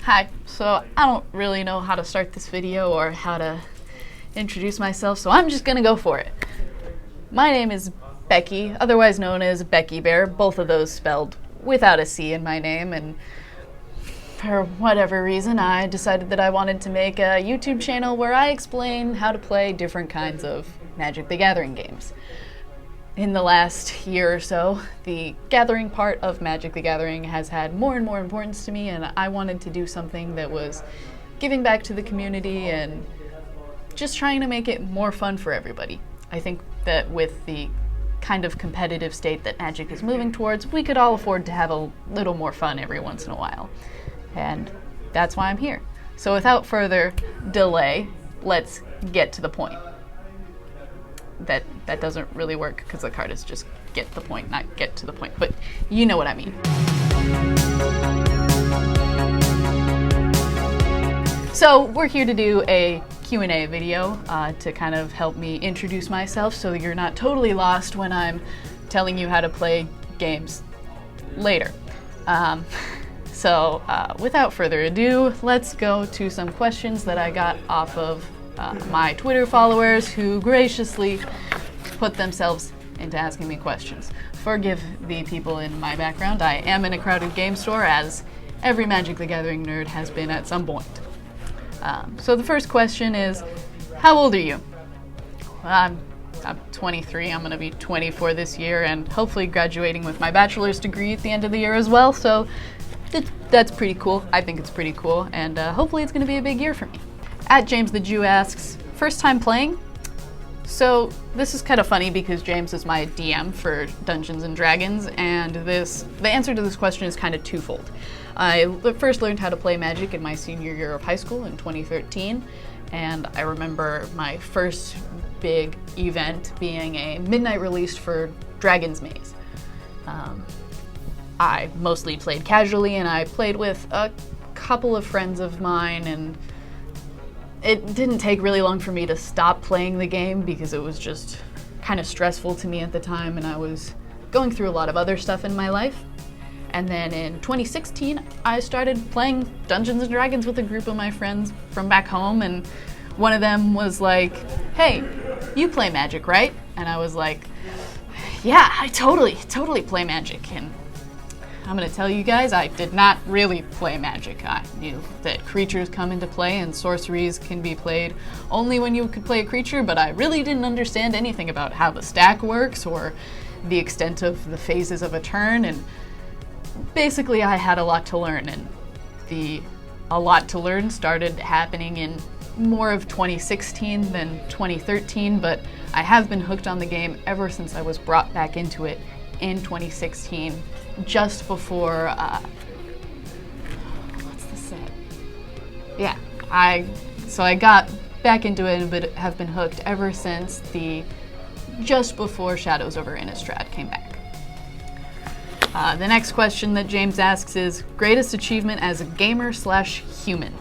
Hi, so I don't really know how to start this video or how to introduce myself, so I'm just gonna go for it. My name is Becky, otherwise known as bekybear, both of those spelled without a C in my name, and for whatever reason I decided that I wanted to make a YouTube channel where I explain how to play different kinds of Magic the Gathering games. In the last year or so, the gathering part of Magic the Gathering has had more and more importance to me, and I wanted to do something that was giving back to the community and just trying to make it more fun for everybody. I think that with the kind of competitive state that Magic is moving towards, we could all afford to have a little more fun every once in a while. And that's why I'm here. So without further delay, let's get to the point. That doesn't really work because the card is just get the point, not get to the point, but you know what I mean. So we're here to do a Q&A video to kind of help me introduce myself so that you're not totally lost when I'm telling you how to play games later. So without further ado, let's go to some questions that I got off of my Twitter followers who graciously put themselves into asking me questions. Forgive the people in my background. I am in a crowded game store, as every Magic the Gathering nerd has been at some point. So the first question is, how old are you? I'm 23. I'm going to be 24 this year, and hopefully graduating with my bachelor's degree at the end of the year as well, so that's pretty cool. I think it's pretty cool, and hopefully it's going to be a big year for me. At James the Jew asks, first time playing? So this is kind of funny because James is my DM for Dungeons & Dragons, and the answer to this question is kind of twofold. I first learned how to play Magic in my senior year of high school in 2013, and I remember my first big event being a midnight release for Dragon's Maze. I mostly played casually, and I played with a couple of friends of mine, and it didn't take really long for me to stop playing the game because it was just kind of stressful to me at the time, and I was going through a lot of other stuff in my life. And then in 2016, I started playing Dungeons & Dragons with a group of my friends from back home, and one of them was like, hey, you play Magic, right? And I was like, yeah, I totally play Magic. And I'm going to tell you guys, I did not really play Magic. I knew that creatures come into play and sorceries can be played only when you could play a creature, but I really didn't understand anything about how the stack works or the extent of the phases of a turn, and basically I had a lot to learn, and a lot to learn started happening in more of 2016 than 2013, but I have been hooked on the game ever since I was brought back into it in 2016, just before, what's the set? Yeah, I got back into it, but have been hooked ever since just before Shadows over Innistrad came back. The next question that James asks is, greatest achievement as a gamer/human?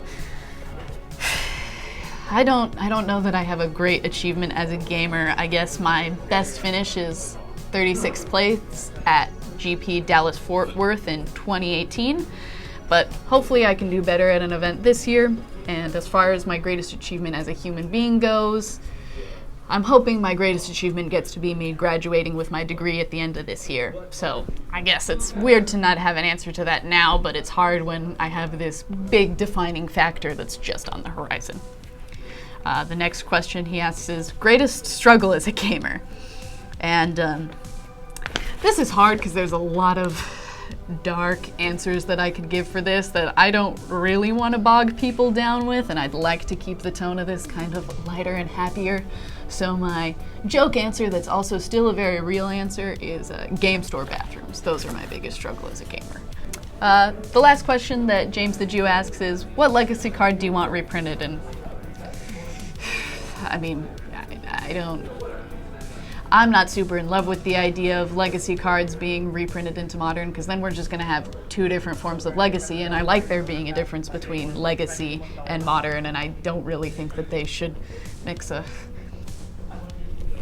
I don't know that I have a great achievement as a gamer. I guess my best finish is 36th place at GP Dallas Fort Worth in 2018, but hopefully I can do better at an event this year. And as far as my greatest achievement as a human being goes, I'm hoping my greatest achievement gets to be me graduating with my degree at the end of this year. So I guess it's weird to not have an answer to that now, but it's hard when I have this big defining factor that's just on the horizon. The next question he asks is, greatest struggle as a gamer? And this is hard because there's a lot of dark answers that I could give for this that I don't really want to bog people down with, and I'd like to keep the tone of this kind of lighter and happier. So my joke answer that's also still a very real answer is game store bathrooms. Those are my biggest struggle as a gamer. The last question that James the Jew asks is, what legacy card do you want reprinted? And I mean, I'm not super in love with the idea of legacy cards being reprinted into modern, because then we're just going to have two different forms of legacy, and I like there being a difference between legacy and modern, and I don't really think that they should mix a...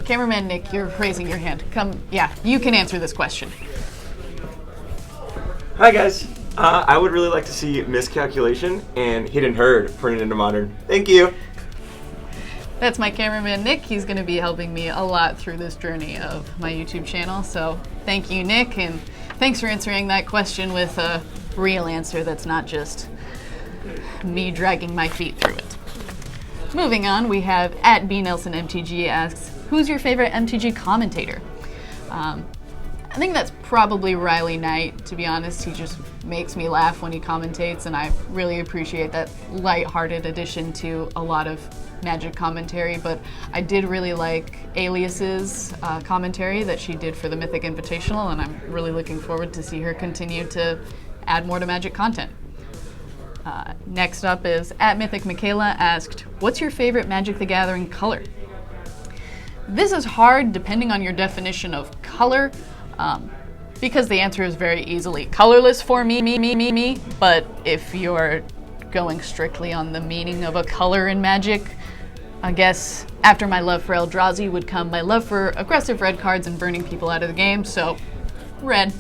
Cameraman Nick, you're raising your hand. Come, yeah, you can answer this question. Hi guys. I would really like to see Miscalculation and Hidden Herd printed into Modern. Thank you. That's my cameraman, Nick. He's going to be helping me a lot through this journey of my YouTube channel. So thank you, Nick, and thanks for answering that question with a real answer that's not just me dragging my feet through it. Moving on, we have @BNelsonMTG asks, who's your favorite MTG commentator? I think that's probably Riley Knight, to be honest. He just makes me laugh when he commentates, and I really appreciate that lighthearted addition to a lot of Magic commentary, but I did really like Alias's commentary that she did for the Mythic Invitational, and I'm really looking forward to see her continue to add more to Magic content. Next up is @MythicMichaela asked, what's your favorite Magic the Gathering color? This is hard depending on your definition of color, because the answer is very easily colorless for me, but if you're going strictly on the meaning of a color in Magic, I guess after my love for Eldrazi would come my love for aggressive red cards and burning people out of the game, so red.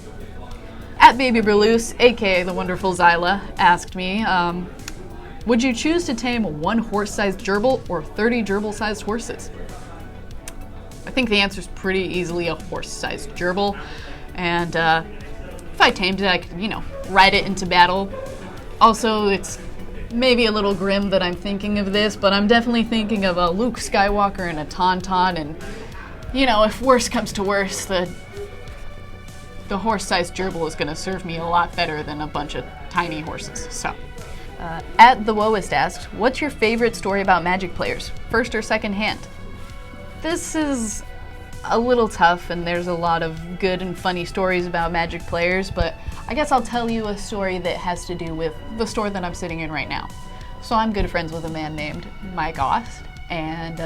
@BabyBerloose, aka the wonderful Zyla, asked me, would you choose to tame one horse-sized gerbil or 30 gerbil-sized horses? I think the answer is pretty easily a horse-sized gerbil, and if I tamed it, I could, ride it into battle. Also, it's maybe a little grim that I'm thinking of this, but I'm definitely thinking of a Luke Skywalker and a Tauntaun, and, if worse comes to worse, the horse-sized gerbil is going to serve me a lot better than a bunch of tiny horses. So, @TheWoist asked, what's your favorite story about Magic players, first or second hand? This is a little tough, and there's a lot of good and funny stories about Magic players, but I guess I'll tell you a story that has to do with the store that I'm sitting in right now. So I'm good friends with a man named Mike Ost, and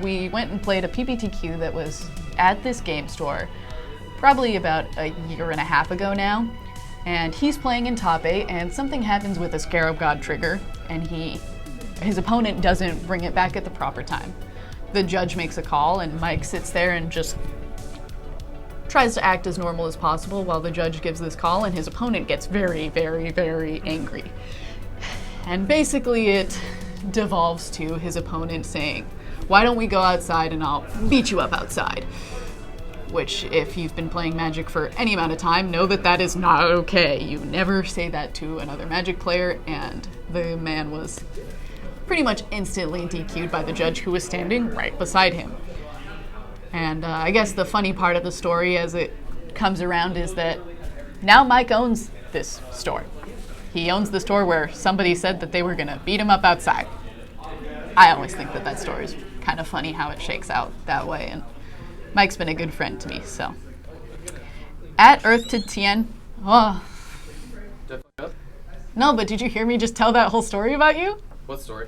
we went and played a PPTQ that was at this game store probably about a year and a half ago now, and he's playing in top 8, and something happens with a Scarab God trigger, and his opponent doesn't bring it back at the proper time. The judge makes a call, and Mike sits there and just tries to act as normal as possible while the judge gives this call, and his opponent gets very, very, very angry. And basically it devolves to his opponent saying, why don't we go outside and I'll beat you up outside? Which, if you've been playing Magic for any amount of time, know that that is not okay. You never say that to another Magic player, and the man was pretty much instantly DQ'd by the judge who was standing right beside him. And I guess the funny part of the story as it comes around is that now Mike owns this store. He owns the store where somebody said that they were going to beat him up outside. I always think that story is kind of funny how it shakes out that way, and Mike's been a good friend to me, so. @EarthToTien. Oh. No, but did you hear me just tell that whole story about you? What story?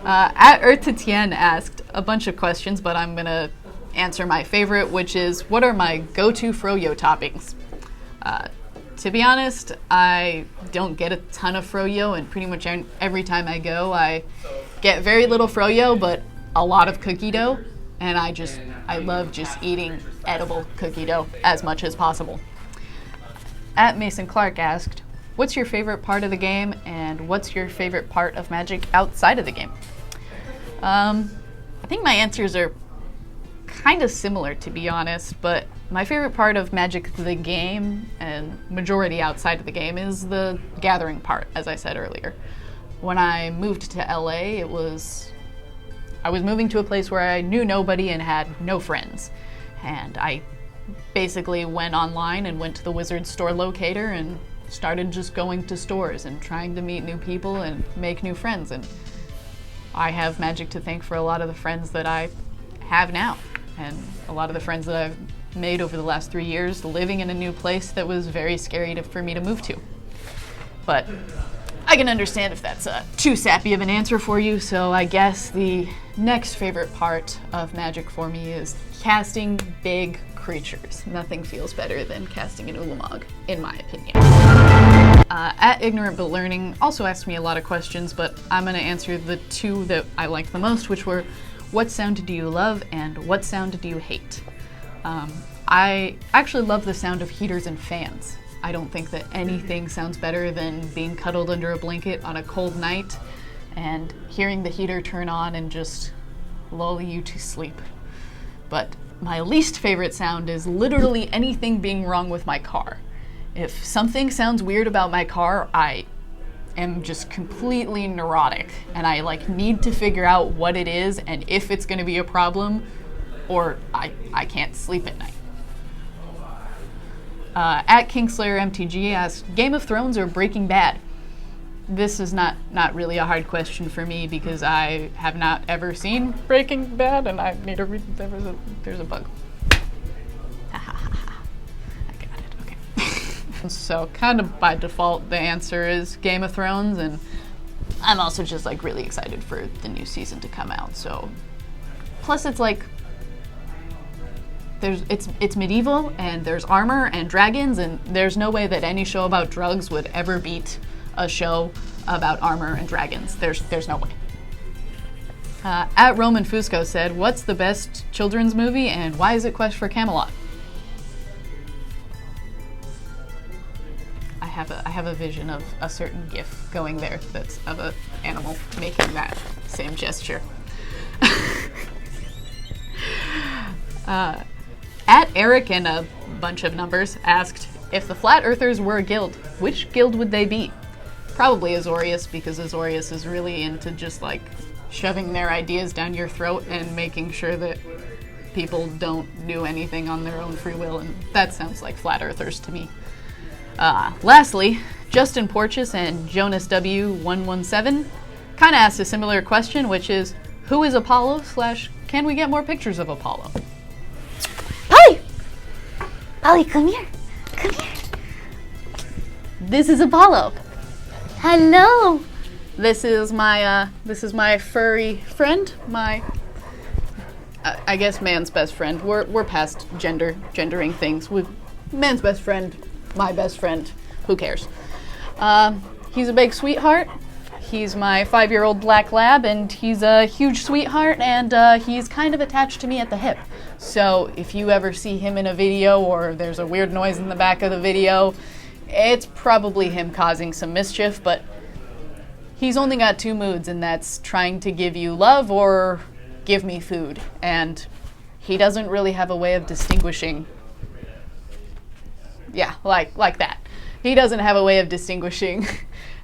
@EarthToTien asked a bunch of questions, but I'm going to answer my favorite, which is, what are my go-to Froyo toppings? To be honest, I don't get a ton of Froyo, and pretty much every time I go, I get very little Froyo, but a lot of cookie dough, and I love just eating edible cookie dough as much as possible. @Mason Clark asked, what's your favorite part of the game, and what's your favorite part of Magic outside of the game? I think my answers are kind of similar, to be honest, but my favorite part of Magic the game, and majority outside of the game, is the gathering part, as I said earlier. When I moved to LA, I was moving to a place where I knew nobody and had no friends, and I basically went online and went to the Wizard store locator and started just going to stores and trying to meet new people and make new friends, and I have Magic to thank for a lot of the friends that I have now, and a lot of the friends that I've made over the last 3 years living in a new place that was very scary for me to move to. But I can understand if that's too sappy of an answer for you, so I guess the next favorite part of Magic for me is casting big creatures. Nothing feels better than casting an Ulamog, in my opinion. @Ignorant But Learning also asked me a lot of questions, but I'm going to answer the two that I liked the most, which were, what sound do you love and what sound do you hate? I actually love the sound of heaters and fans. I don't think that anything sounds better than being cuddled under a blanket on a cold night and hearing the heater turn on and just lull you to sleep. But my least favorite sound is literally anything being wrong with my car. If something sounds weird about my car, I am just completely neurotic, and I need to figure out what it is and if it's going to be a problem, or I can't sleep at night. At Kingslayer MTG asks, Game of Thrones or Breaking Bad? This is not really a hard question for me because I have not ever seen Breaking Bad, and I need to read. There's a bug. I got it. Okay. So kind of by default, the answer is Game of Thrones, and I'm also just really excited for the new season to come out. So, plus it's it's medieval and there's armor and dragons, and there's no way that any show about drugs would ever beat a show about armor and dragons. There's no way. At Roman Fusco said, what's the best children's movie and why is it Quest for Camelot? I have a vision of a certain gif going there that's of an animal making that same gesture. At Eric and a bunch of numbers asked, if the Flat Earthers were a guild, which guild would they be? Probably Azorius, because Azorius is really into just shoving their ideas down your throat and making sure that people don't do anything on their own free will, and that sounds like Flat Earthers to me. Lastly, Justin Porches and Jonas W117 kind of asked a similar question, which is, who is Apollo / can we get more pictures of Apollo? Polly! Polly, come here. Come here. This is Apollo. Hello. This is my furry friend, my I guess man's best friend. We're past gendering things. Man's best friend, my best friend. Who cares? He's a big sweetheart. He's my 5-year-old black lab, and he's a huge sweetheart, and he's kind of attached to me at the hip. So if you ever see him in a video or there's a weird noise in the back of the video, it's probably him causing some mischief, but he's only got 2 moods, and that's trying to give you love or give me food. And he doesn't really have a way of distinguishing. Yeah, like that. He doesn't have a way of distinguishing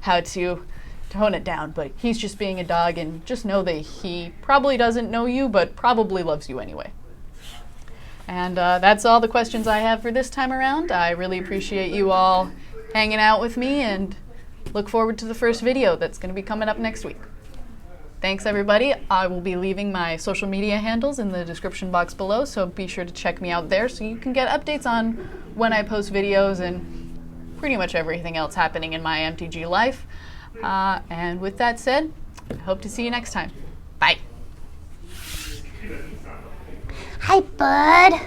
how to tone it down, but he's just being a dog, and just know that he probably doesn't know you, but probably loves you anyway. And that's all the questions I have for this time around. I really appreciate you all hanging out with me, and look forward to the first video that's going to be coming up next week. Thanks, everybody. I will be leaving my social media handles in the description box below, so be sure to check me out there so you can get updates on when I post videos and pretty much everything else happening in my MTG life. And with that said, I hope to see you next time. Bye. Hi, bud.